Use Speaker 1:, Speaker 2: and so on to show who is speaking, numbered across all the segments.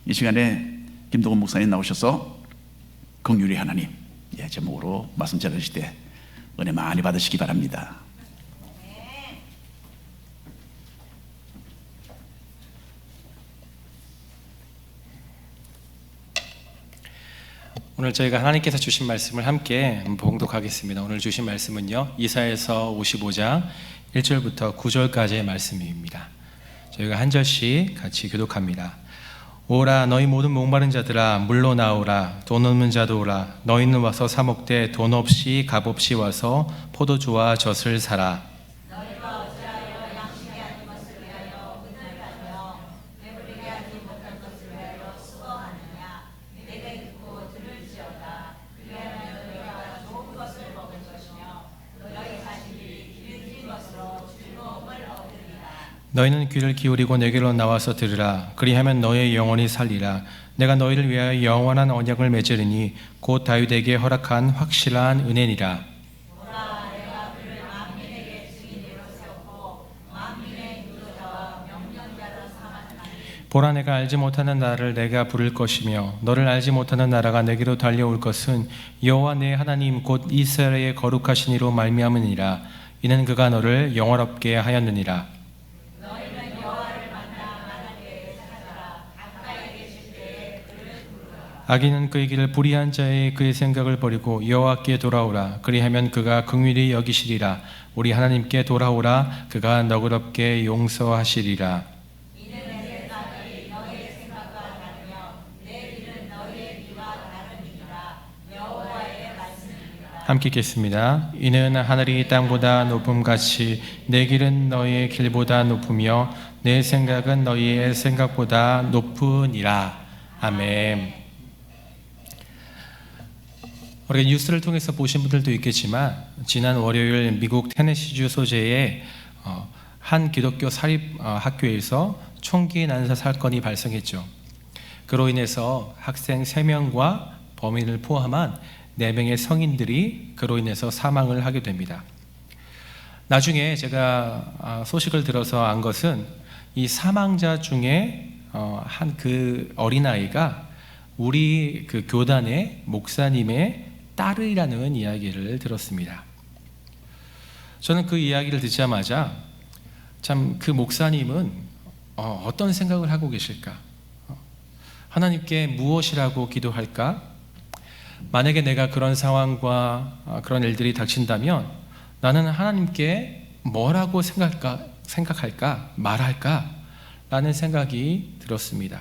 Speaker 1: 이 시간에 김동원 목사님 나오셔서 긍휼의 하나님 제목으로 말씀 전하실 때 은혜 많이 받으시기 바랍니다.
Speaker 2: 오늘 저희가 하나님께서 주신 말씀을 함께 봉독하겠습니다. 오늘 주신 말씀은요, 이사야서 55장 1절부터 9절까지의 말씀입니다. 저희가 한 절씩 같이 교독합니다. 오라, 너희 모든 목마른 자들아 물러나오라. 돈 없는 자도 오라. 너희는 와서 사 먹되 돈 없이 값 없이 와서 포도주와 젖을 사라.
Speaker 3: 너희가 어찌하여 양식이 아닌 것을 위하여 은을 가며 배부르게 하지 못한 것을 위하여 수고하느냐. 내게 듣고 들을지어다. 그리하면 너희가 좋은 것을 먹을 것이며 너희 자식이 기름진 것으로 즐거움을 얻으리라.
Speaker 2: 너희는 귀를 기울이고 내게로 나와서 들으라. 그리하면 너의 영혼이 살리라. 내가 너희를 위하여 영원한 언약을 맺으리니 곧 다윗에게 허락한 확실한 은혜니라.
Speaker 3: 보라, 내가 그를 만민에게 증인으로 세웠고 만민의 인도자와 명령자로 삼았나니.
Speaker 2: 보라, 내가 알지 못하는 나라를 내가 부를 것이며 너를 알지 못하는 나라가 내게로 달려올 것은 여호와 내 하나님 곧 이스라엘의 거룩하신 이로 말미암으니라. 이는 그가 너를 영화롭게 하였느니라.
Speaker 3: 너희는 여호와를 만나 만하게 찾아라. 가까이 계실 때에 그를 부르라.
Speaker 2: 악인은 그의 길을 불의한 자의 그의 생각을 버리고 여호와께 돌아오라. 그리하면 그가 긍휼히 여기시리라. 우리 하나님께 돌아오라. 그가 너그럽게 용서하시리라.
Speaker 3: 이는 내 생각이 너희의 생각과 다르며 내 길은 너희의 길과 다름이니라. 여호와의 말씀이니라.
Speaker 2: 함께 읽겠습니다. 이는 하늘이 땅보다 높음같이 내 길은 너희의 길보다 높으며 내 생각은 너희의 생각보다 높으니라. 아멘. 우리가 뉴스를 통해서 보신 분들도 있겠지만 지난 월요일 미국 테네시주 소재의 한 기독교 사립 학교에서 총기 난사 사건이 발생했죠. 그로 인해서 학생 3명과 범인을 포함한 4명의 성인들이 그로 인해서 사망을 하게 됩니다. 나중에 제가 소식을 들어서 안 것은 이 사망자 중에 한 그 어린아이가 우리 그 교단의 목사님의 딸이라는 이야기를 들었습니다. 저는 그 이야기를 듣자마자 참 그 목사님은 어떤 생각을 하고 계실까? 하나님께 무엇이라고 기도할까? 만약에 내가 그런 상황과 그런 일들이 닥친다면 나는 하나님께 뭐라고 생각할까? 말할까? 라는 생각이 들었습니다.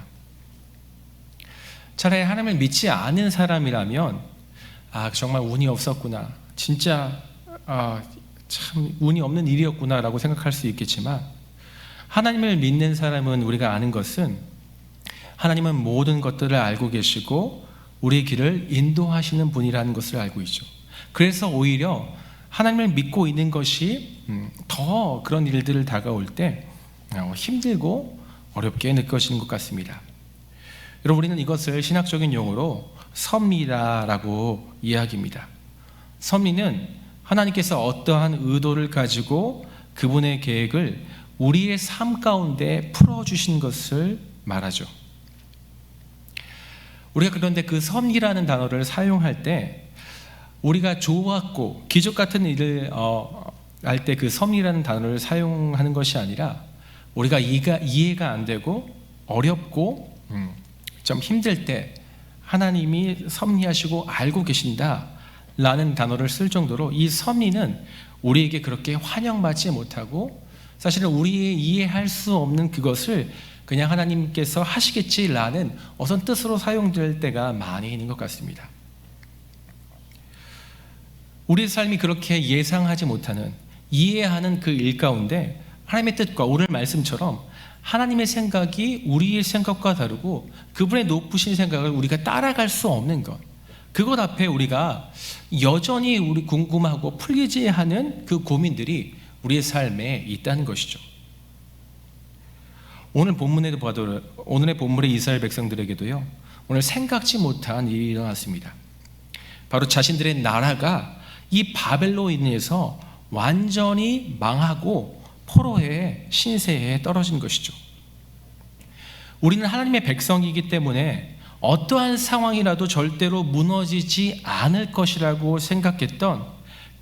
Speaker 2: 차라리 하나님을 믿지 않은 사람이라면 정말 운이 없었구나, 진짜 참 운이 없는 일이었구나 라고 생각할 수 있겠지만, 하나님을 믿는 사람은 우리가 아는 것은 하나님은 모든 것들을 알고 계시고 우리의 길을 인도하시는 분이라는 것을 알고 있죠. 그래서 오히려 하나님을 믿고 있는 것이 더 그런 일들을 다가올 때 힘들고 어렵게 느껴지는 것 같습니다. 여러분, 우리는 이것을 신학적인 용어로 섭리라고 이야기합니다. 섭리는 하나님께서 어떠한 의도를 가지고 그분의 계획을 우리의 삶 가운데 풀어주신 것을 말하죠. 우리가 그런데 그 섭리라는 단어를 사용할 때 우리가 좋았고 기적 같은 일을 할 때 그 섭리라는 단어를 사용하는 것이 아니라 우리가 이해가 안 되고 어렵고 좀 힘들 때 하나님이 섭리하시고 알고 계신다라는 단어를 쓸 정도로 이 섭리는 우리에게 그렇게 환영받지 못하고 사실은 우리의 이해할 수 없는 그것을 그냥 하나님께서 하시겠지라는 어떤 뜻으로 사용될 때가 많이 있는 것 같습니다. 우리의 삶이 그렇게 예상하지 못하는, 이해하는 그 일 가운데 하나님의 뜻과 오늘 말씀처럼 하나님의 생각이 우리의 생각과 다르고 그분의 높으신 생각을 우리가 따라갈 수 없는 것, 그것 앞에 우리가 여전히 우리 궁금하고 풀리지 않은 그 고민들이 우리의 삶에 있다는 것이죠. 오늘 본문에도 봐도, 오늘의 본문의 이스라엘 백성들에게도요, 오늘 생각지 못한 일이 일어났습니다. 바로 자신들의 나라가 이 바벨로 인해서 완전히 망하고 포로의 신세에 떨어진 것이죠. 우리는 하나님의 백성이기 때문에 어떠한 상황이라도 절대로 무너지지 않을 것이라고 생각했던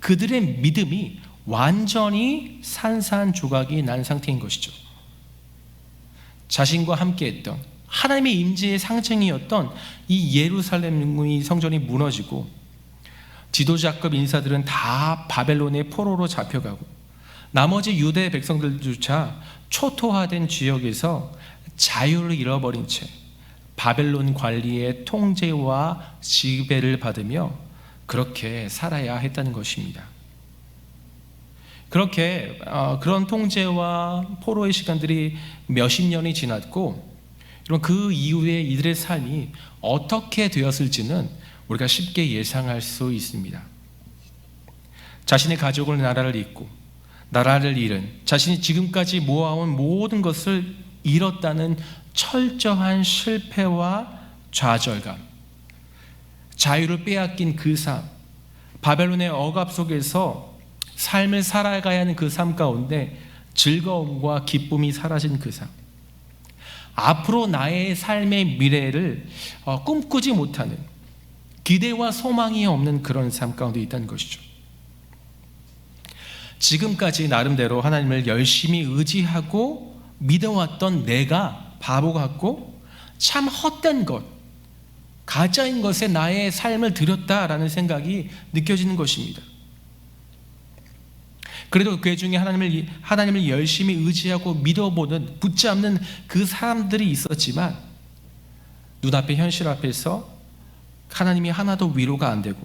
Speaker 2: 그들의 믿음이 완전히 산산조각이 난 상태인 것이죠. 자신과 함께했던 하나님의 임재의 상징이었던 이 예루살렘의 성전이 무너지고 지도자급 인사들은 다 바벨론의 포로로 잡혀가고 나머지 유대 백성들조차 초토화된 지역에서 자유를 잃어버린 채 바벨론 관리의 통제와 지배를 받으며 그렇게 살아야 했다는 것입니다. 그렇게 그런 통제와 포로의 시간들이 몇십 년이 지났고 그 이후에 이들의 삶이 어떻게 되었을지는 우리가 쉽게 예상할 수 있습니다. 자신의 가족을 나라를 잇고 나라를 잃은 자신이 지금까지 모아온 모든 것을 잃었다는 철저한 실패와 좌절감, 자유를 빼앗긴 그 삶, 바벨론의 억압 속에서 삶을 살아가야 하는 그 삶 가운데 즐거움과 기쁨이 사라진 그 삶, 앞으로 나의 삶의 미래를 꿈꾸지 못하는 기대와 소망이 없는 그런 삶 가운데 있다는 것이죠. 지금까지 나름대로 하나님을 열심히 의지하고 믿어왔던 내가 바보 같고 참 헛된 것, 가짜인 것에 나의 삶을 들였다라는 생각이 느껴지는 것입니다. 그래도 그 중에 하나님을 열심히 의지하고 믿어보는, 붙잡는 그 사람들이 있었지만 눈앞의 현실 앞에서 하나님이 하나도 위로가 안 되고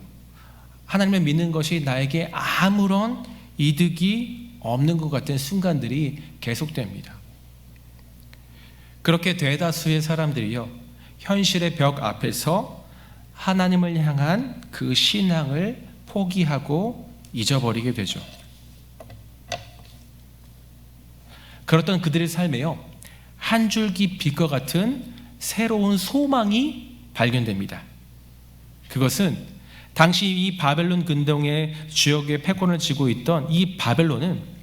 Speaker 2: 하나님을 믿는 것이 나에게 아무런 이득이 없는 것 같은 순간들이 계속됩니다. 그렇게 대다수의 사람들이요, 현실의 벽 앞에서 하나님을 향한 그 신앙을 포기하고 잊어버리게 되죠. 그렇던 그들의 삶에요, 한 줄기 빛과 같은 새로운 소망이 발견됩니다. 그것은 당시 이 바벨론 근동의 지역의 패권을 쥐고 있던 이 바벨론은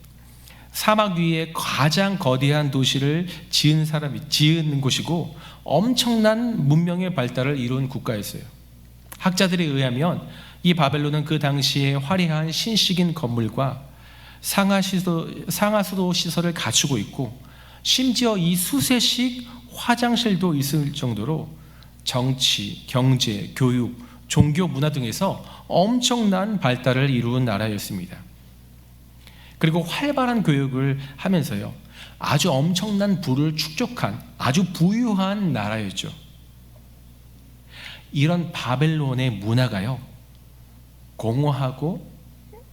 Speaker 2: 사막 위에 가장 거대한 도시를 지은 곳이고 엄청난 문명의 발달을 이룬 국가였어요. 학자들에 의하면 이 바벨론은 그 당시에 화려한 신식인 건물과 상하수도 시설을 갖추고 있고 심지어 이 수세식 화장실도 있을 정도로 정치, 경제, 교육, 종교, 문화 등에서 엄청난 발달을 이룬 나라였습니다. 그리고 활발한 교육을 하면서요, 아주 엄청난 부를 축적한 아주 부유한 나라였죠. 이런 바벨론의 문화가요, 공허하고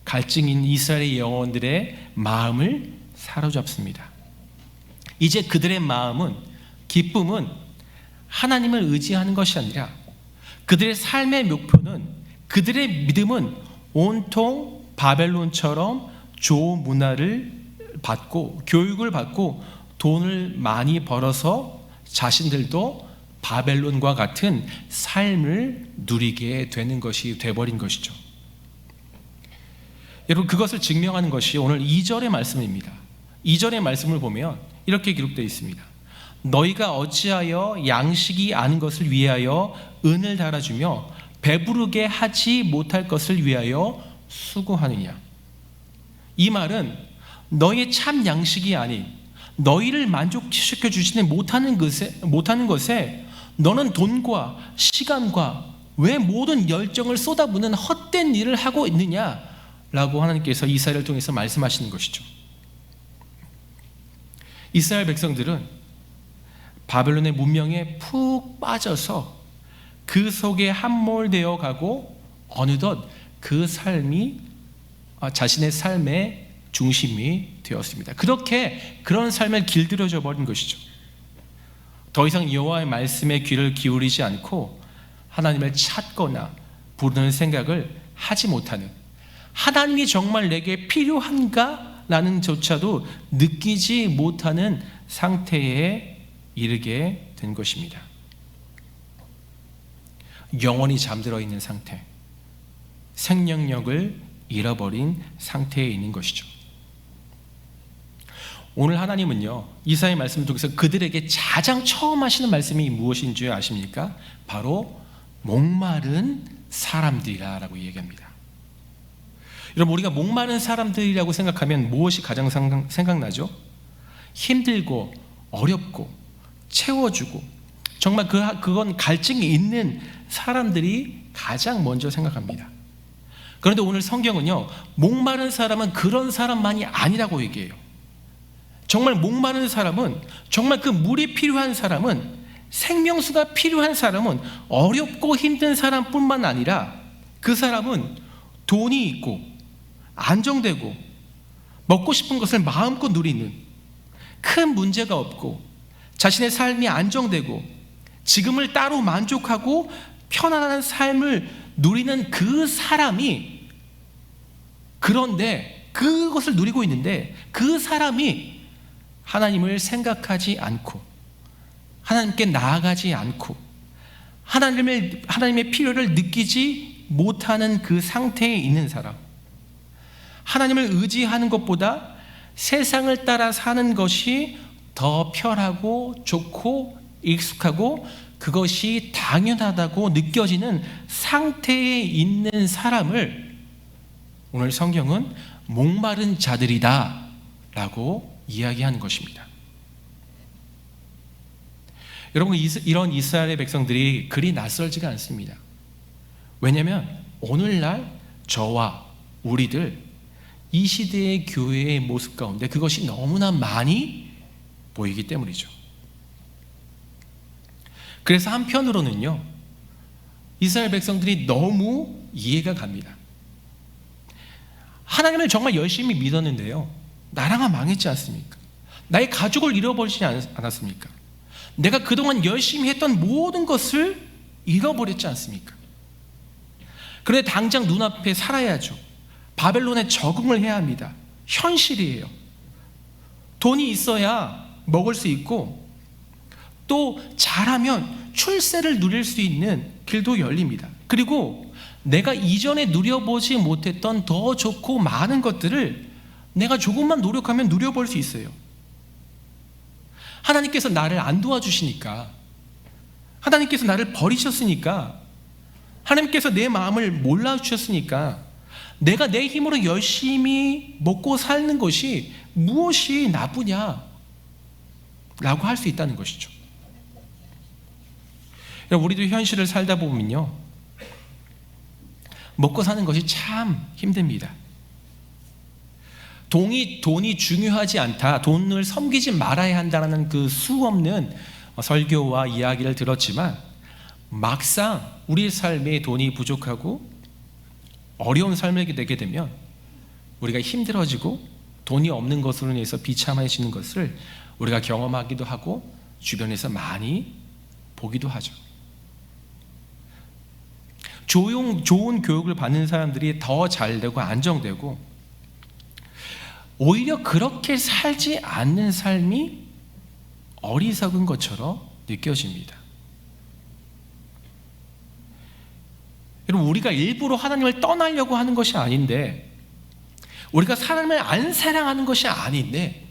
Speaker 2: 갈증인 이스라엘의 영혼들의 마음을 사로잡습니다. 이제 그들의 마음은, 기쁨은 하나님을 의지하는 것이 아니라 그들의 삶의 목표는, 그들의 믿음은 온통 바벨론처럼 좋은 문화를 받고 교육을 받고 돈을 많이 벌어서 자신들도 바벨론과 같은 삶을 누리게 되는 것이 돼버린 것이죠. 여러분, 그것을 증명하는 것이 오늘 2절의 말씀입니다. 2절의 말씀을 보면 이렇게 기록되어 있습니다. 너희가 어찌하여 양식이 아닌 것을 위하여 은을 달아주며 배부르게 하지 못할 것을 위하여 수고하느냐. 이 말은 너희의 참 양식이 아닌, 너희를 만족시켜 주지는 못하는 것에 너는 돈과 시간과 왜 모든 열정을 쏟아붓는 헛된 일을 하고 있느냐라고 하나님께서 이사야를 통해서 말씀하시는 것이죠. 이스라엘 백성들은 바벨론의 문명에 푹 빠져서 그 속에 함몰되어 가고 어느덧 그 삶이 자신의 삶의 중심이 되었습니다. 그런 삶을 길들여져 버린 것이죠. 더 이상 여호와의 말씀에 귀를 기울이지 않고 하나님을 찾거나 부르는 생각을 하지 못하는, 하나님이 정말 내게 필요한가? 라는 조차도 느끼지 못하는 상태에 이르게 된 것입니다. 영원히 잠들어 있는 상태, 생명력을 잃어버린 상태에 있는 것이죠. 오늘 하나님은요, 이사야의 말씀을 통해서 그들에게 가장 처음 하시는 말씀이 무엇인 줄 아십니까? 바로 목마른 사람들이라고 얘기합니다. 여러분, 우리가 목마른 사람들이라고 생각하면 무엇이 가장 생각나죠? 힘들고 어렵고 채워주고 정말 그건 갈증이 있는 사람들이 가장 먼저 생각합니다. 그런데 오늘 성경은요, 목마른 사람은 그런 사람만이 아니라고 얘기해요. 정말 목마른 사람은, 정말 그 물이 필요한 사람은, 생명수가 필요한 사람은 어렵고 힘든 사람뿐만 아니라 그 사람은 돈이 있고 안정되고 먹고 싶은 것을 마음껏 누리는, 큰 문제가 없고 자신의 삶이 안정되고 지금을 따로 만족하고 편안한 삶을 누리는 그 사람이, 그런데 그것을 누리고 있는데 그 사람이 하나님을 생각하지 않고 하나님께 나아가지 않고 하나님의 필요를 느끼지 못하는 그 상태에 있는 사람, 하나님을 의지하는 것보다 세상을 따라 사는 것이 더 편하고 좋고 익숙하고 그것이 당연하다고 느껴지는 상태에 있는 사람을 오늘 성경은 목마른 자들이다 라고 이야기하는 것입니다. 여러분, 이런 이스라엘의 백성들이 그리 낯설지가 않습니다. 왜냐하면 오늘날 저와 우리들 이 시대의 교회의 모습 가운데 그것이 너무나 많이 보이기 때문이죠. 그래서 한편으로는요, 이스라엘 백성들이 너무 이해가 갑니다. 하나님을 정말 열심히 믿었는데요, 나라가 망했지 않습니까? 나의 가족을 잃어버리지 않았습니까? 내가 그동안 열심히 했던 모든 것을 잃어버렸지 않습니까? 그런데 당장 눈앞에 살아야죠. 바벨론에 적응을 해야 합니다. 현실이에요. 돈이 있어야 먹을 수 있고 또 잘하면 출세를 누릴 수 있는 길도 열립니다. 그리고 내가 이전에 누려보지 못했던 더 좋고 많은 것들을 내가 조금만 노력하면 누려볼 수 있어요. 하나님께서 나를 안 도와주시니까, 하나님께서 나를 버리셨으니까, 하나님께서 내 마음을 몰라주셨으니까 내가 내 힘으로 열심히 먹고 사는 것이 무엇이 나쁘냐 라고 할 수 있다는 것이죠. 우리도 현실을 살다 보면요, 먹고 사는 것이 참 힘듭니다. 돈이 중요하지 않다, 돈을 섬기지 말아야 한다는 그 수없는 설교와 이야기를 들었지만 막상 우리 삶에 돈이 부족하고 어려운 삶을 되게 되면 우리가 힘들어지고 돈이 없는 것으로 인해서 비참해지는 것을 우리가 경험하기도 하고 주변에서 많이 보기도 하죠. 좋은 교육을 받는 사람들이 더 잘되고 안정되고 오히려 그렇게 살지 않는 삶이 어리석은 것처럼 느껴집니다. 여러분, 우리가 일부러 하나님을 떠나려고 하는 것이 아닌데, 우리가 사람을 안 사랑하는 것이 아닌데,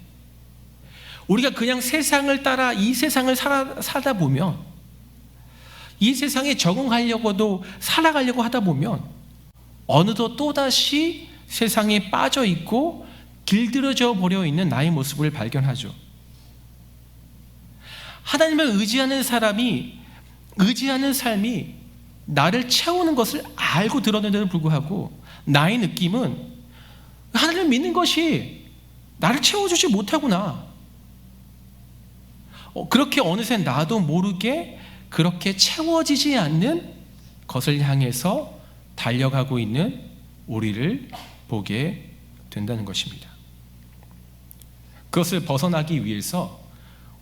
Speaker 2: 우리가 그냥 세상을 따라 이 세상을 살다 보면, 이 세상에 적응하려고도 살아가려고 하다 보면 어느덧 또다시 세상에 빠져 있고 길들여져 버려 있는 나의 모습을 발견하죠. 하나님을 의지하는 삶이 나를 채우는 것을 알고 들었는데도 불구하고 나의 느낌은 하나님을 믿는 것이 나를 채워주지 못하구나. 그렇게 어느새 나도 모르게 그렇게 채워지지 않는 것을 향해서 달려가고 있는 우리를 보게 된다는 것입니다. 그것을 벗어나기 위해서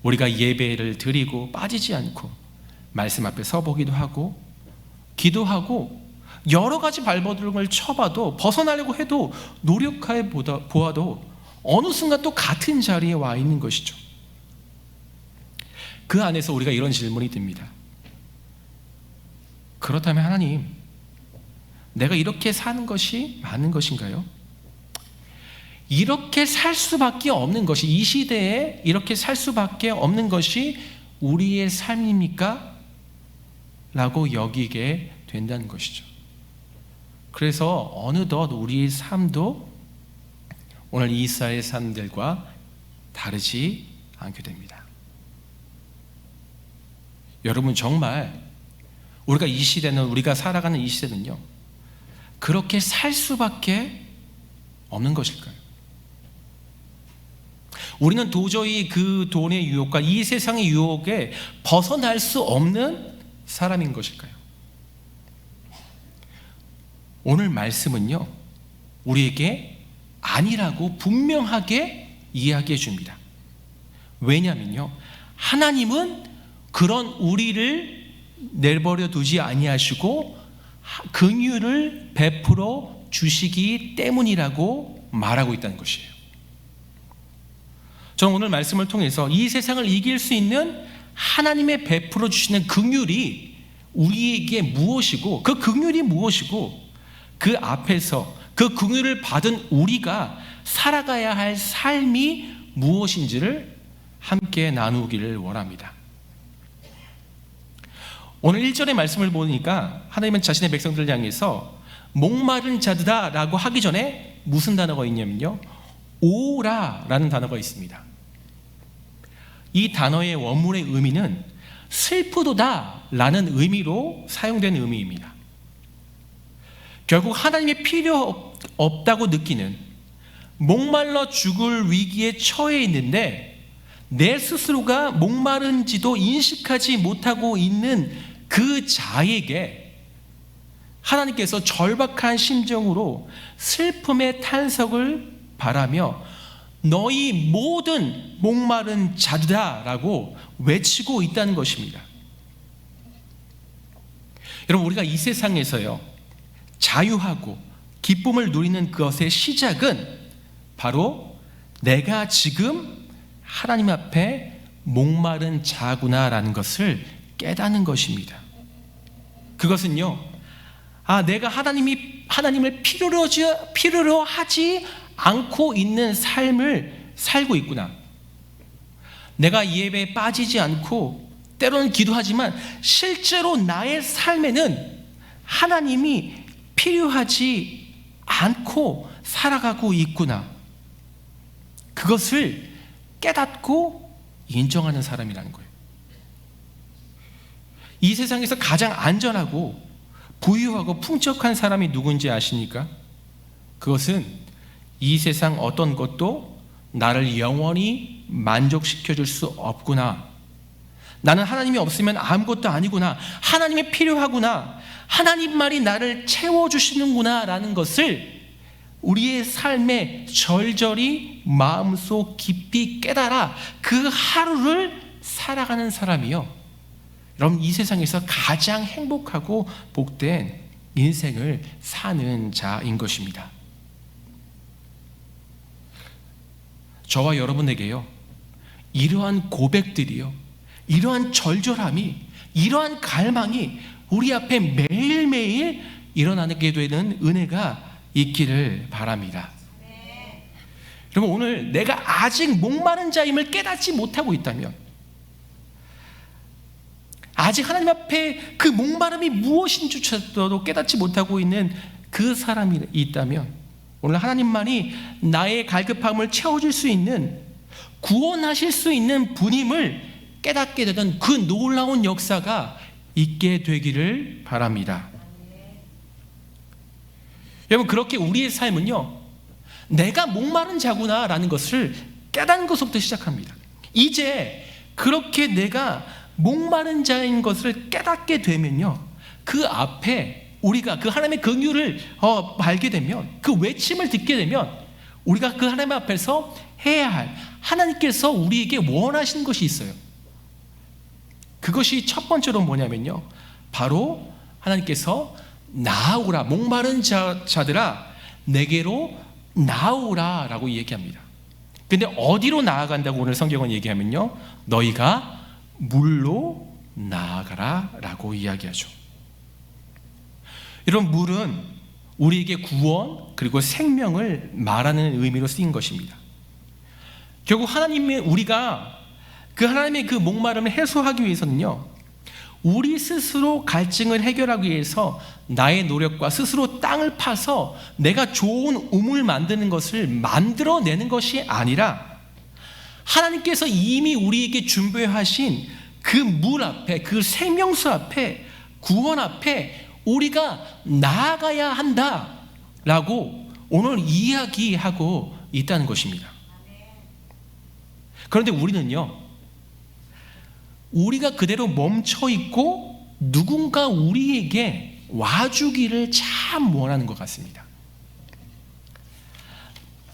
Speaker 2: 우리가 예배를 드리고 빠지지 않고 말씀 앞에 서보기도 하고 기도하고 여러 가지 발버둥을 쳐봐도, 벗어나려고 해도 노력해 보아도 어느 순간 또 같은 자리에 와 있는 것이죠. 그 안에서 우리가 이런 질문이 듭니다. 그렇다면 하나님, 내가 이렇게 사는 것이 맞는 것인가요? 이렇게 살 수밖에 없는 것이, 이 시대에 이렇게 살 수밖에 없는 것이 우리의 삶입니까? 라고 여기게 된다는 것이죠. 그래서 어느덧 우리의 삶도 오늘 이스라엘 사람들과 다르지 않게 됩니다. 여러분, 정말 우리가 이 시대는, 우리가 살아가는 이 시대는요, 그렇게 살 수밖에 없는 것일까요? 우리는 도저히 그 돈의 유혹과 이 세상의 유혹에 벗어날 수 없는 사람인 것일까요? 오늘 말씀은요, 우리에게 아니라고 분명하게 이야기해 줍니다. 왜냐하면요, 하나님은 그런 우리를 내버려 두지 아니하시고 긍휼을 베풀어 주시기 때문이라고 말하고 있다는 것이에요. 저는 오늘 말씀을 통해서 이 세상을 이길 수 있는 하나님의 베풀어 주시는 긍휼이 우리에게 무엇이고, 그 긍휼이 무엇이고, 그 앞에서 그 긍휼을 받은 우리가 살아가야 할 삶이 무엇인지를 함께 나누기를 원합니다. 오늘 1절의 말씀을 보니까 하나님은 자신의 백성들을 향해서 목마른 자들아 라고 하기 전에 무슨 단어가 있냐면요, 오라 라는 단어가 있습니다. 이 단어의 원문의 의미는 슬프도다 라는 의미로 사용된 의미입니다. 결국 하나님의 필요 없다고 느끼는, 목말라 죽을 위기에 처해 있는데 내 스스로가 목마른지도 인식하지 못하고 있는 그 자에게 하나님께서 절박한 심정으로 슬픔의 탄석을 바라며 너희 모든 목마른 자들아 라고 외치고 있다는 것입니다. 여러분, 우리가 이 세상에서요, 자유하고 기쁨을 누리는 그것의 시작은 바로 내가 지금 하나님 앞에 목마른 자구나라는 것을 깨닫는 것입니다. 그것은요, 내가 하나님을 필요로 하지 않고 있는 삶을 살고 있구나. 내가 이 예배에 빠지지 않고 때로는 기도하지만 실제로 나의 삶에는 하나님이 필요하지 않고 살아가고 있구나. 그것을 깨닫고 인정하는 사람이라는 거예요. 이 세상에서 가장 안전하고 부유하고 풍족한 사람이 누군지 아십니까? 그것은 이 세상 어떤 것도 나를 영원히 만족시켜 줄 수 없구나. 나는 하나님이 없으면 아무것도 아니구나. 하나님이 필요하구나. 하나님만이 나를 채워주시는구나 라는 것을 우리의 삶에 절절히 마음속 깊이 깨달아 그 하루를 살아가는 사람이요, 여러분, 이 세상에서 가장 행복하고 복된 인생을 사는 자인 것입니다. 저와 여러분에게요, 이러한 고백들이요, 이러한 절절함이, 이러한 갈망이 우리 앞에 매일매일 일어나게 되는 은혜가 있기를 바랍니다. 여러분, 오늘 내가 아직 목마른 자임을 깨닫지 못하고 있다면, 아직 하나님 앞에 그 목마름이 무엇인지조차도 깨닫지 못하고 있는 그 사람이 있다면, 오늘 하나님만이 나의 갈급함을 채워줄 수 있는, 구원하실 수 있는 분임을 깨닫게 되던 그 놀라운 역사가 있게 되기를 바랍니다. 여러분, 그렇게 우리의 삶은요, 내가 목마른 자구나 라는 것을 깨닫는 것부터 시작합니다. 이제 그렇게 내가 목마른 자인 것을 깨닫게 되면요, 그 앞에 우리가 그 하나님의 긍휼을 알게 되면, 그 외침을 듣게 되면 우리가 그 하나님 앞에서 해야 할, 하나님께서 우리에게 원하시는 것이 있어요. 그것이 첫 번째로 뭐냐면요, 바로 하나님께서 나아오라, 목마른 자들아 내게로 나아오라 라고 얘기합니다. 근데 어디로 나아간다고 오늘 성경은 얘기하면요, 너희가 물로 나아가라 라고 이야기하죠. 이런 물은 우리에게 구원 그리고 생명을 말하는 의미로 쓰인 것입니다. 결국 우리가 그 하나님의 그 목마름을 해소하기 위해서는요, 우리 스스로 갈증을 해결하기 위해서 나의 노력과 스스로 땅을 파서 내가 좋은 우물 만드는 것을 만들어내는 것이 아니라 하나님께서 이미 우리에게 준비하신 그 물 앞에, 그 생명수 앞에, 구원 앞에 우리가 나아가야 한다라고 오늘 이야기하고 있다는 것입니다. 그런데 우리는요, 우리가 그대로 멈춰 있고 누군가 우리에게 와주기를 참 원하는 것 같습니다.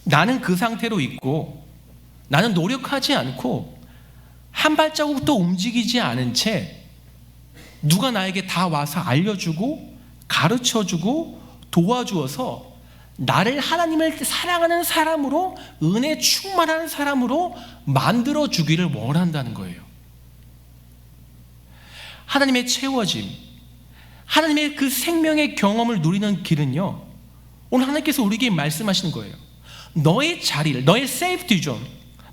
Speaker 2: 나는 그 상태로 있고 나는 노력하지 않고 한 발자국도 움직이지 않은 채 누가 나에게 다 와서 알려주고 가르쳐주고 도와주어서 나를 하나님을 사랑하는 사람으로, 은혜 충만한 사람으로 만들어주기를 원한다는 거예요. 하나님의 채워짐, 하나님의 그 생명의 경험을 누리는 길은요, 오늘 하나님께서 우리에게 말씀하시는 거예요. 너의 자리를, 너의 세이프티 존,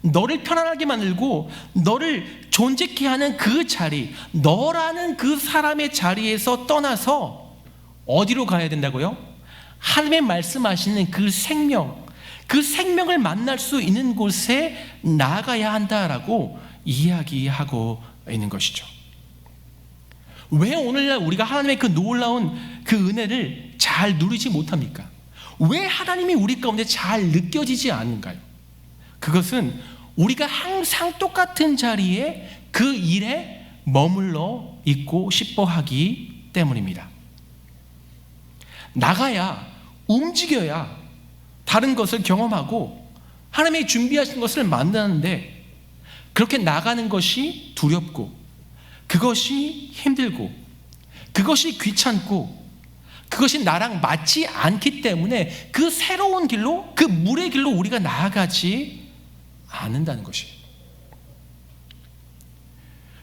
Speaker 2: 너를 편안하게 만들고 너를 존재케 하는 그 자리, 너라는 그 사람의 자리에서 떠나서 어디로 가야 된다고요? 하나님의 말씀하시는 그 생명, 그 생명을 만날 수 있는 곳에 나가야 한다라고 이야기하고 있는 것이죠. 왜 오늘날 우리가 하나님의 그 놀라운 그 은혜를 잘 누리지 못합니까? 왜 하나님이 우리 가운데 잘 느껴지지 않는가요? 그것은 우리가 항상 똑같은 자리에 그 일에 머물러 있고 싶어 하기 때문입니다. 나가야, 움직여야 다른 것을 경험하고 하나님이 준비하신 것을 만나는데, 그렇게 나가는 것이 두렵고, 그것이 힘들고, 그것이 귀찮고, 그것이 나랑 맞지 않기 때문에 그 새로운 길로, 그 물의 길로 우리가 나아가지 않는다는 것이에요.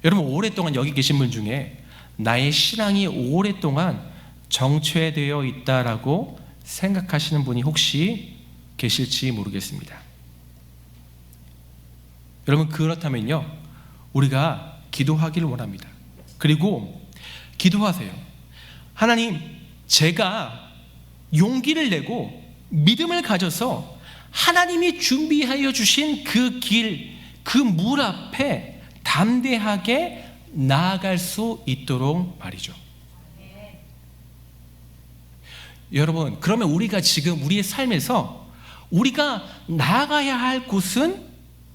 Speaker 2: 여러분, 오랫동안 여기 계신 분 중에 나의 신앙이 오랫동안 정체되어 있다라고 생각하시는 분이 혹시 계실지 모르겠습니다. 여러분, 그렇다면요, 우리가 기도하기를 원합니다. 그리고 기도하세요. 하나님, 제가 용기를 내고 믿음을 가져서 하나님이 준비하여 주신 그 길, 그 물 앞에 담대하게 나아갈 수 있도록 말이죠. 여러분, 그러면 우리가 지금 우리의 삶에서 우리가 나아가야 할 곳은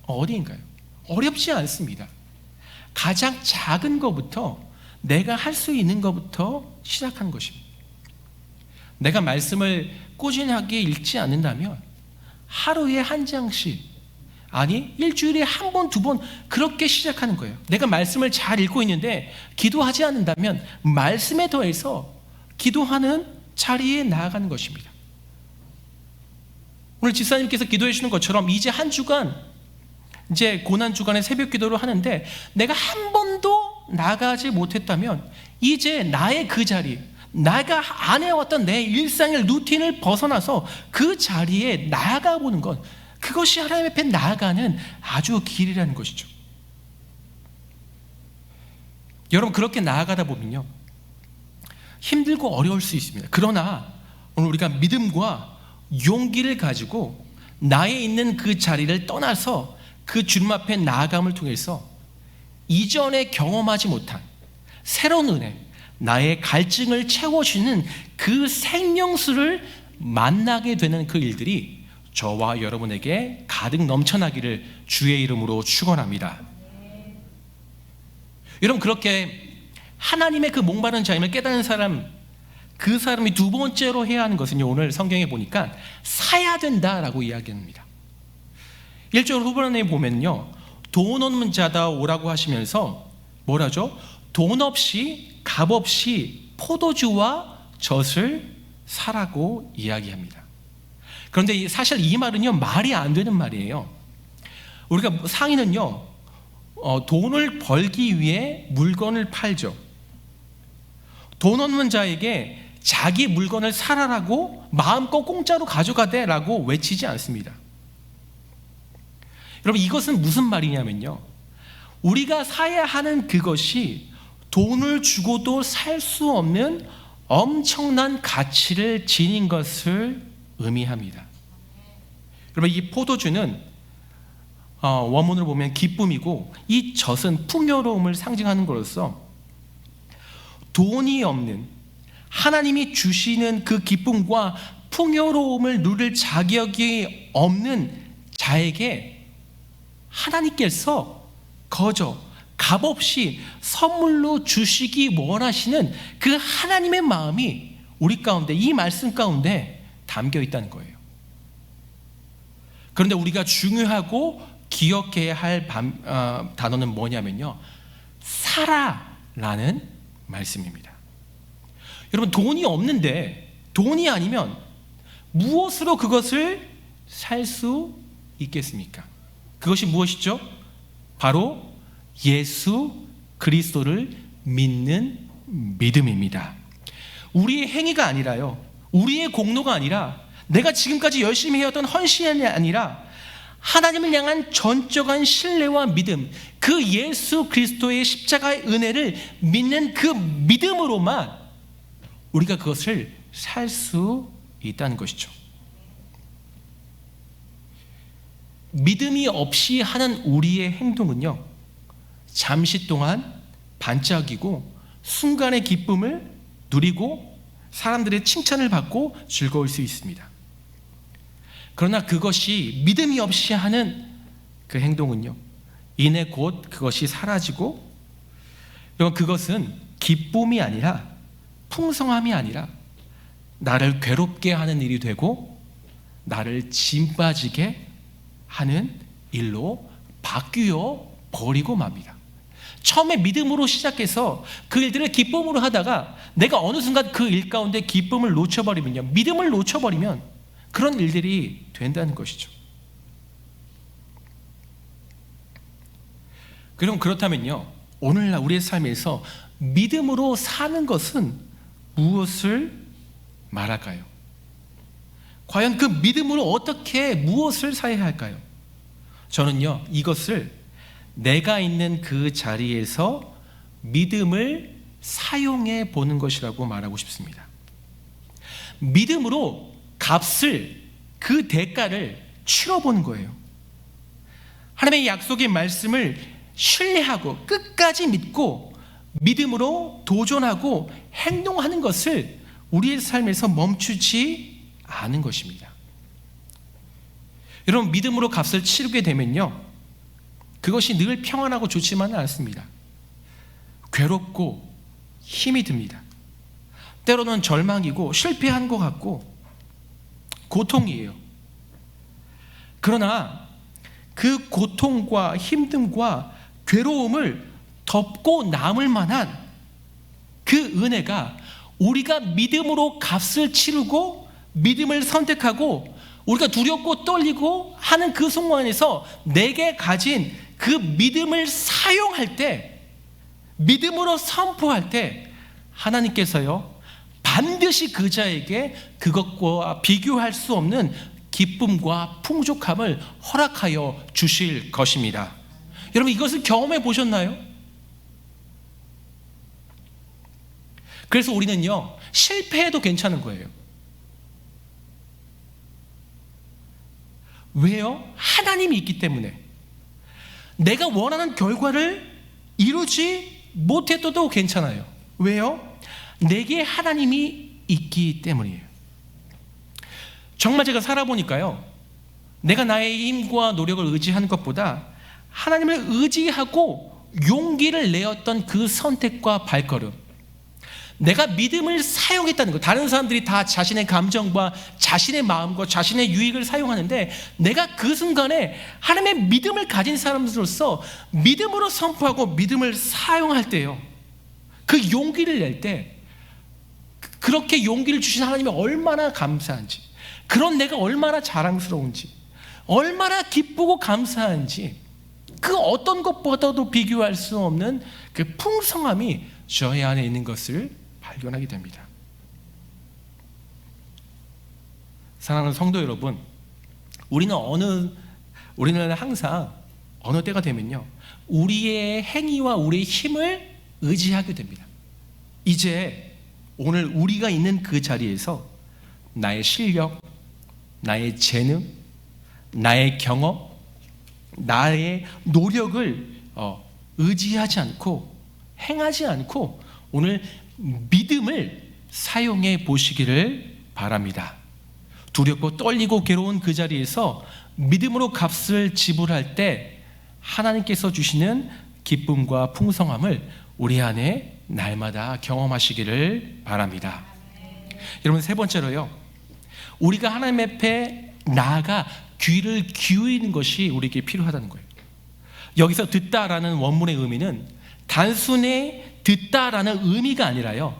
Speaker 2: 어디인가요? 어렵지 않습니다. 가장 작은 것부터, 내가 할 수 있는 것부터 시작하는 것입니다. 내가 말씀을 꾸준하게 읽지 않는다면 하루에 한 장씩, 아니 일주일에 한 번, 두 번 그렇게 시작하는 거예요. 내가 말씀을 잘 읽고 있는데 기도하지 않는다면 말씀에 더해서 기도하는 자리에 나아가는 것입니다. 오늘 집사님께서 기도해 주시는 것처럼 이제 한 주간, 이제 고난 주간에 새벽 기도를 하는데 내가 한 번도 나가지 못했다면 이제 나의 그 자리, 내가 안 해왔던 내 일상의 루틴을 벗어나서 그 자리에 나아가보는 것, 그것이 하나님 앞에 나아가는 아주 길이라는 것이죠. 여러분, 그렇게 나아가다 보면요, 힘들고 어려울 수 있습니다. 그러나 오늘 우리가 믿음과 용기를 가지고 나에 있는 그 자리를 떠나서 그 주님 앞에 나아감을 통해서 이전에 경험하지 못한 새로운 은혜, 나의 갈증을 채워주는 그 생명수를 만나게 되는 그 일들이 저와 여러분에게 가득 넘쳐나기를 주의 이름으로 축원합니다. 여러분, 그렇게 하나님의 그 목마른 자임을 깨닫는 사람, 그 사람이 두 번째로 해야 하는 것은요, 오늘 성경에 보니까 사야 된다라고 이야기합니다. 1절 후반에 보면요, 돈 없는 자다 오라고 하시면서 뭐라죠? 돈 없이, 값 없이 포도주와 젖을 사라고 이야기합니다. 그런데 사실 이 말은요, 말이 안 되는 말이에요. 우리가 상인은요, 돈을 벌기 위해 물건을 팔죠. 돈 없는 자에게 자기 물건을 사라라고 마음껏 공짜로 가져가대라고 외치지 않습니다. 여러분, 이것은 무슨 말이냐면요, 우리가 사야 하는 그것이 돈을 주고도 살 수 없는 엄청난 가치를 지닌 것을 의미합니다. 여러분, 이 포도주는 원문으로 보면 기쁨이고, 이 젖은 풍요로움을 상징하는 것으로서 돈이 없는, 하나님이 주시는 그 기쁨과 풍요로움을 누릴 자격이 없는 자에게 하나님께서 거저 값없이 선물로 주시기 원하시는 그 하나님의 마음이 우리 가운데, 이 말씀 가운데 담겨 있다는 거예요. 그런데 우리가 중요하고 기억해야 할 단어는 뭐냐면요, 사라라는 말씀입니다. 여러분, 돈이 없는데, 돈이 아니면 무엇으로 그것을 살 수 있겠습니까? 그것이 무엇이죠? 바로 예수 그리스도를 믿는 믿음입니다. 우리의 행위가 아니라요, 우리의 공로가 아니라, 내가 지금까지 열심히 해왔던 헌신이 아니라 하나님을 향한 전적한 신뢰와 믿음, 그 예수 그리스도의 십자가의 은혜를 믿는 그 믿음으로만 우리가 그것을 살 수 있다는 것이죠. 믿음이 없이 하는 우리의 행동은요, 잠시 동안 반짝이고 순간의 기쁨을 누리고 사람들의 칭찬을 받고 즐거울 수 있습니다. 그러나 그것이 믿음이 없이 하는 그 행동은요, 이내 곧 그것이 사라지고, 여러분, 그것은 기쁨이 아니라, 풍성함이 아니라 나를 괴롭게 하는 일이 되고 나를 짐 빠지게 하는 일로 바뀌어 버리고 맙니다. 처음에 믿음으로 시작해서 그 일들을 기쁨으로 하다가 내가 어느 순간 그 일 가운데 기쁨을 놓쳐버리면요, 믿음을 놓쳐버리면 그런 일들이 된다는 것이죠. 그럼 그렇다면요, 오늘날 우리의 삶에서 믿음으로 사는 것은 무엇을 말할까요? 과연 그 믿음으로 어떻게 무엇을 사야 할까요? 저는요, 이것을 내가 있는 그 자리에서 믿음을 사용해 보는 것이라고 말하고 싶습니다. 믿음으로 값을, 그 대가를 치러보는 거예요. 하나님의 약속의 말씀을 신뢰하고 끝까지 믿고 믿음으로 도전하고 행동하는 것을 우리의 삶에서 멈추지 않은 것입니다. 여러분, 믿음으로 값을 치르게 되면요, 그것이 늘 평안하고 좋지만은 않습니다. 괴롭고 힘이 듭니다. 때로는 절망이고 실패한 것 같고 고통이에요. 그러나 그 고통과 힘듦과 괴로움을 덮고 남을 만한 그 은혜가, 우리가 믿음으로 값을 치르고 믿음을 선택하고 우리가 두렵고 떨리고 하는 그 순간에서 내게 가진 그 믿음을 사용할 때, 믿음으로 선포할 때 하나님께서요, 반드시 그 자에게 그것과 비교할 수 없는 기쁨과 풍족함을 허락하여 주실 것입니다. 여러분, 이것을 경험해 보셨나요? 그래서 우리는요, 실패해도 괜찮은 거예요. 왜요? 하나님이 있기 때문에. 내가 원하는 결과를 이루지 못해도 괜찮아요. 왜요? 내게 하나님이 있기 때문이에요. 정말 제가 살아보니까요, 내가 나의 힘과 노력을 의지하는 것보다 하나님을 의지하고 용기를 내었던 그 선택과 발걸음, 내가 믿음을 사용했다는 것. 다른 사람들이 다 자신의 감정과 자신의 마음과 자신의 유익을 사용하는데, 내가 그 순간에 하나님의 믿음을 가진 사람으로서 믿음으로 선포하고 믿음을 사용할 때요, 그 용기를 낼 때, 그렇게 용기를 주신 하나님이 얼마나 감사한지, 그런 내가 얼마나 자랑스러운지, 얼마나 기쁘고 감사한지, 그 어떤 것보다도 비교할 수 없는 그 풍성함이 저의 안에 있는 것을 발견하게 됩니다. 사랑하는 성도 여러분, 우리는 항상 어느 때가 되면요, 우리의 행위와 우리의 힘을 의지하게 됩니다. 이제 오늘 우리가 있는 그 자리에서 나의 실력, 나의 재능, 나의 경험, 나의 노력을 의지하지 않고 행하지 않고 오늘 믿음을 사용해 보시기를 바랍니다. 두렵고 떨리고 괴로운 그 자리에서 믿음으로 값을 지불할 때 하나님께서 주시는 기쁨과 풍성함을 우리 안에 날마다 경험하시기를 바랍니다. 여러분, 세 번째로요, 우리가 하나님 앞에 나아가 귀를 기울이는 것이 우리에게 필요하다는 거예요. 여기서 듣다라는 원문의 의미는 단순히 듣다라는 의미가 아니라요,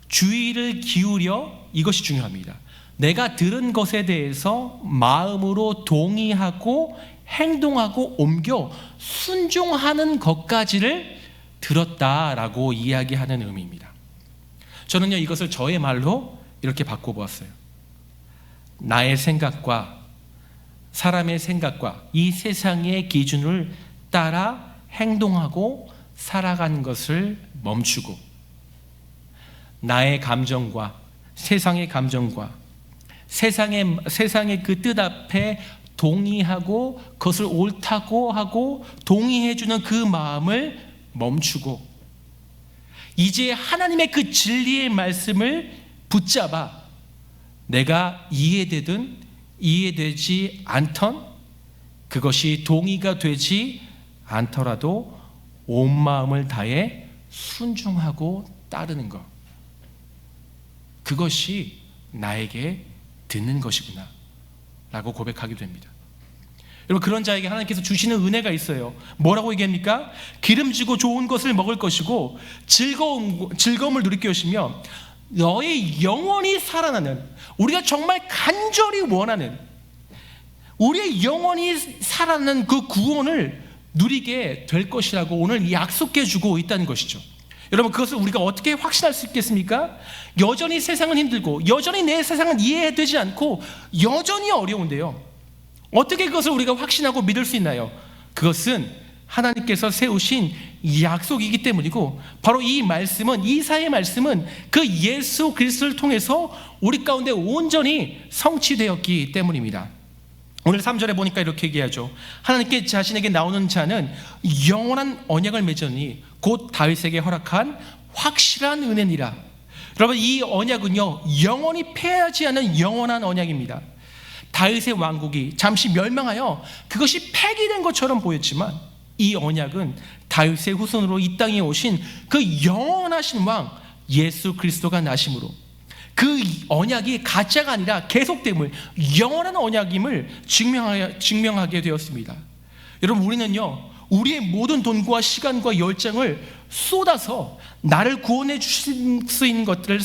Speaker 2: 주의를 기울여, 이것이 중요합니다. 내가 들은 것에 대해서 마음으로 동의하고 행동하고 옮겨 순종하는 것까지를 들었다라고 이야기하는 의미입니다. 저는요, 이것을 저의 말로 이렇게 바꿔보았어요. 나의 생각과 사람의 생각과 이 세상의 기준을 따라 행동하고 살아가는 것을 멈추고, 나의 감정과 세상의 감정과 세상의 그 뜻 앞에 동의하고 그것을 옳다고 하고 동의해주는 그 마음을 멈추고, 이제 하나님의 그 진리의 말씀을 붙잡아 내가 이해되든 이해되지 않던, 그것이 동의가 되지 않더라도 온 마음을 다해 순종하고 따르는 것, 그것이 나에게 듣는 것이구나 라고 고백하게 됩니다. 여러분, 그런 자에게 하나님께서 주시는 은혜가 있어요. 뭐라고 얘기합니까? 기름지고 좋은 것을 먹을 것이고 즐거움을 누릴 것이며 너의 영혼이 살아나는, 우리가 정말 간절히 원하는, 우리의 영혼이 살아나는 그 구원을 누리게 될 것이라고 오늘 약속해 주고 있다는 것이죠. 여러분, 그것을 우리가 어떻게 확신할 수 있겠습니까? 여전히 세상은 힘들고 여전히 내 세상은 이해되지 않고 여전히 어려운데요, 어떻게 그것을 우리가 확신하고 믿을 수 있나요? 그것은 하나님께서 세우신 약속이기 때문이고, 바로 이 말씀은, 이사의 말씀은 그 예수 그리스도를 통해서 우리 가운데 온전히 성취되었기 때문입니다. 오늘 3절에 보니까 이렇게 얘기하죠. 하나님께 자신에게 나오는 자는 영원한 언약을 맺으니 곧 다윗에게 허락한 확실한 은혜니라. 여러분, 이 언약은요, 영원히 패하지 않는 영원한 언약입니다. 다윗의 왕국이 잠시 멸망하여 그것이 폐기된 것처럼 보였지만, 이 언약은 다윗의 후손으로 이 땅에 오신 그 영원하신 왕 예수 그리스도가 나심으로 그 언약이 가짜가 아니라 계속됨을, 영원한 언약임을 증명하게 되었습니다. 여러분, 우리는요, 우리의 모든 돈과 시간과 열정을 쏟아서 나를 구원해 주실 수 있는 것들을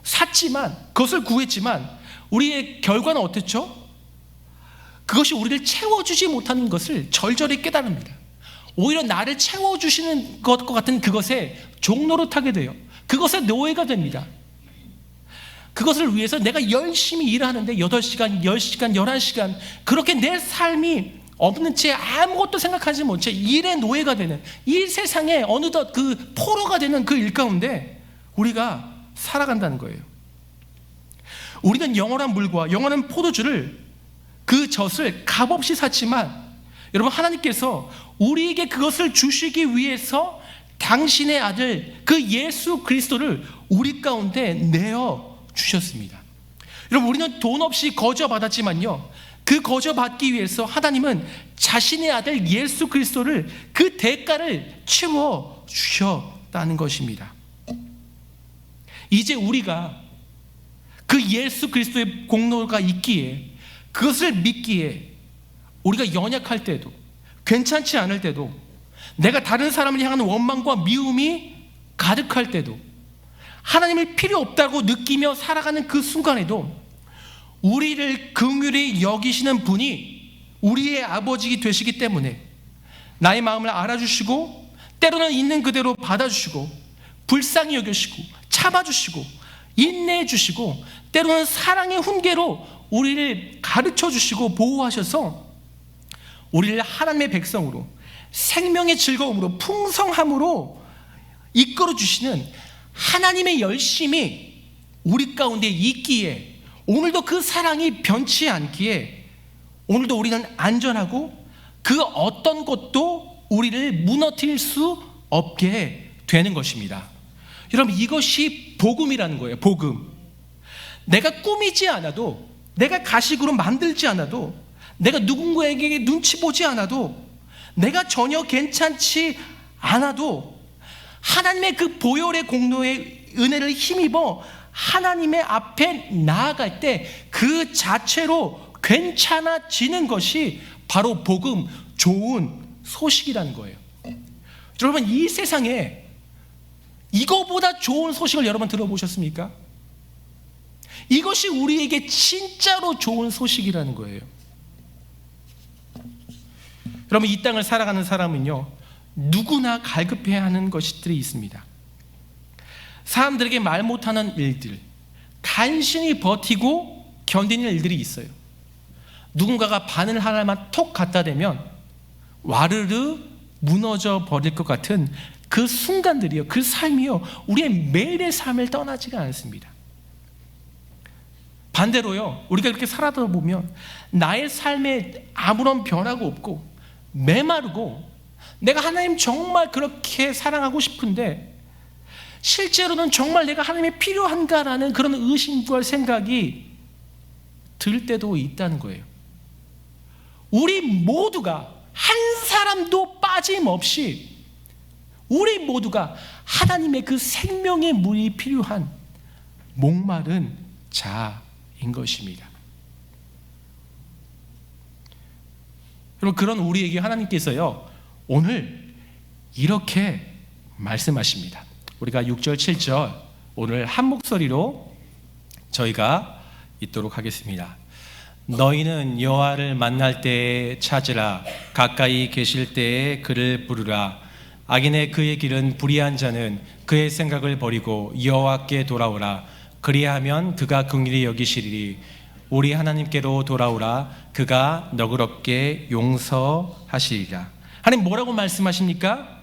Speaker 2: 샀지만, 그것을 구했지만 우리의 결과는 어땠죠? 그것이 우리를 채워주지 못하는 것을 절절히 깨달습니다. 오히려 나를 채워주시는 것과 같은 그것에 종노릇하게 돼요. 그것의 노예가 됩니다. 그것을 위해서 내가 열심히 일하는데 8시간, 10시간, 11시간 그렇게 내 삶이 없는 채 아무것도 생각하지 못해 일의 노예가 되는, 이 세상에 어느덧 그 포로가 되는 그 일 가운데 우리가 살아간다는 거예요. 우리는 영원한 물과 영원한 포도주를, 그 젖을 값없이 샀지만, 여러분, 하나님께서 우리에게 그것을 주시기 위해서 당신의 아들 그 예수 그리스도를 우리 가운데 내어 주셨습니다. 여러분, 우리는 돈 없이 거저 받았지만요, 그 거저 받기 위해서 하나님은 자신의 아들 예수 그리스도를, 그 대가를 치워 주셨다는 것입니다. 이제 우리가 그 예수 그리스도의 공로가 있기에, 그것을 믿기에, 우리가 연약할 때도, 괜찮지 않을 때도, 내가 다른 사람을 향한 원망과 미움이 가득할 때도, 하나님을 필요 없다고 느끼며 살아가는 그 순간에도 우리를 긍휼히 여기시는 분이 우리의 아버지 되시기 때문에 나의 마음을 알아주시고, 때로는 있는 그대로 받아주시고, 불쌍히 여기시고, 참아주시고, 인내해주시고, 때로는 사랑의 훈계로 우리를 가르쳐 주시고 보호하셔서 우리를 하나님의 백성으로 생명의 즐거움으로 풍성함으로 이끌어 주시는 하나님의 열심이 우리 가운데 있기에, 오늘도 그 사랑이 변치 않기에 오늘도 우리는 안전하고 그 어떤 것도 우리를 무너뜨릴 수 없게 되는 것입니다. 여러분, 이것이 복음이라는 거예요. 복음. 내가 꾸미지 않아도, 내가 가식으로 만들지 않아도, 내가 누군가에게 눈치 보지 않아도, 내가 전혀 괜찮지 않아도 하나님의 그 보혈의 공로의 은혜를 힘입어 하나님의 앞에 나아갈 때 그 자체로 괜찮아지는 것이 바로 복음, 좋은 소식이라는 거예요. 여러분, 이 세상에 이거보다 좋은 소식을 여러분 들어보셨습니까? 이것이 우리에게 진짜로 좋은 소식이라는 거예요. 여러분, 이 땅을 살아가는 사람은요, 누구나 갈급해야 하는 것들이 있습니다. 사람들에게 말 못하는 일들, 간신히 버티고 견디는 일들이 있어요. 누군가가 바늘 하나만 톡 갖다 대면 와르르 무너져 버릴 것 같은 그 순간들이요, 그 삶이요, 우리의 매일의 삶을 떠나지가 않습니다. 반대로요, 우리가 이렇게 살아다 보면 나의 삶에 아무런 변화가 없고 메마르고, 내가 하나님 정말 그렇게 사랑하고 싶은데 실제로는 정말 내가 하나님이 필요한가라는 그런 의심과 생각이 들 때도 있다는 거예요. 우리 모두가, 한 사람도 빠짐없이 우리 모두가 하나님의 그 생명의 물이 필요한 목마른 자인 것입니다. 여러분, 그런 우리에게 하나님께서요, 오늘 이렇게 말씀하십니다. 우리가 6절, 7절 오늘 한 목소리로 저희가 읽도록 하겠습니다. 너희는 여호와를 만날 때에 찾으라. 가까이 계실 때에 그를 부르라. 악인의 그의 길은 불의한 자는 그의 생각을 버리고 여호와께 돌아오라. 그리하면 그가 긍휼히 여기시리니 우리 하나님께로 돌아오라. 그가 너그럽게 용서하시리라. 하나님 뭐라고 말씀하십니까?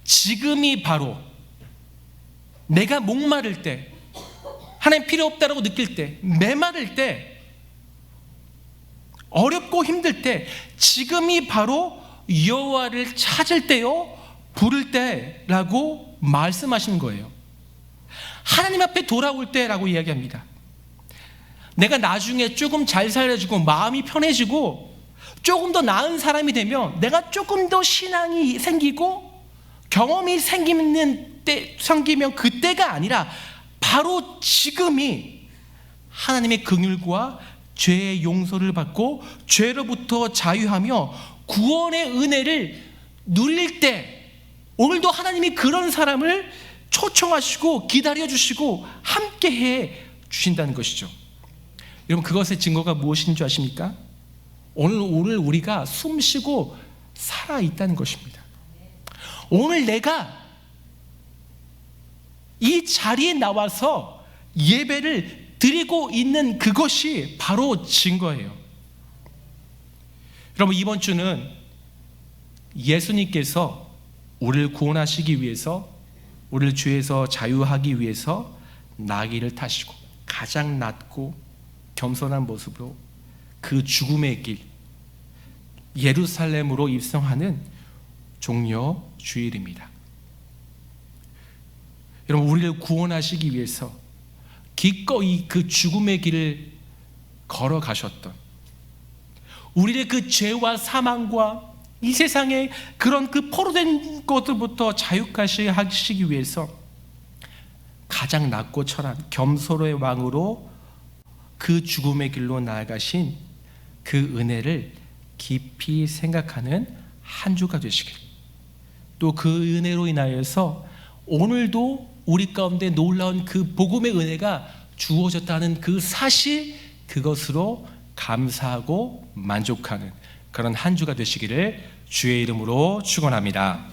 Speaker 2: 지금이 바로 내가 목마를 때, 하나님 필요 없다라고 느낄 때, 메마를 때, 어렵고 힘들 때, 지금이 바로 여호와를 찾을 때요, 부를 때라고 말씀하시는 거예요. 하나님 앞에 돌아올 때라고 이야기합니다. 내가 나중에 조금 잘 살아지고 마음이 편해지고 조금 더 나은 사람이 되면, 내가 조금 더 신앙이 생기고 경험이 생기면 그때가 아니라 바로 지금이 하나님의 긍휼과 죄의 용서를 받고 죄로부터 자유하며 구원의 은혜를 누릴 때, 오늘도 하나님이 그런 사람을 초청하시고 기다려주시고 함께해 주신다는 것이죠. 여러분, 그것의 증거가 무엇인 줄 아십니까? 오늘 우리가 숨쉬고 살아있다는 것입니다. 오늘 내가 이 자리에 나와서 예배를 드리고 있는 그것이 바로 증거예요. 여러분, 이번 주는 예수님께서 우리를 구원하시기 위해서, 우리를 죄에서 자유하기 위해서 나귀를 타시고 가장 낮고 겸손한 모습으로 그 죽음의 길 예루살렘으로 입성하는 종려 주일입니다. 여러분, 우리를 구원하시기 위해서 기꺼이 그 죽음의 길을 걸어가셨던, 우리를 그 죄와 사망과 이 세상의 그런 그 포로된 것들부터 자유케 하시기 위해서 가장 낮고 철한 겸손의 왕으로 그 죽음의 길로 나아가신 그 은혜를 깊이 생각하는 한 주가 되시길, 또 그 은혜로 인하여서 오늘도 우리 가운데 놀라운 그 복음의 은혜가 주어졌다는 그 사실, 그것으로 감사하고 만족하는 그런 한 주가 되시기를 주의 이름으로 축원합니다.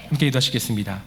Speaker 2: 함께 기도하시겠습니다.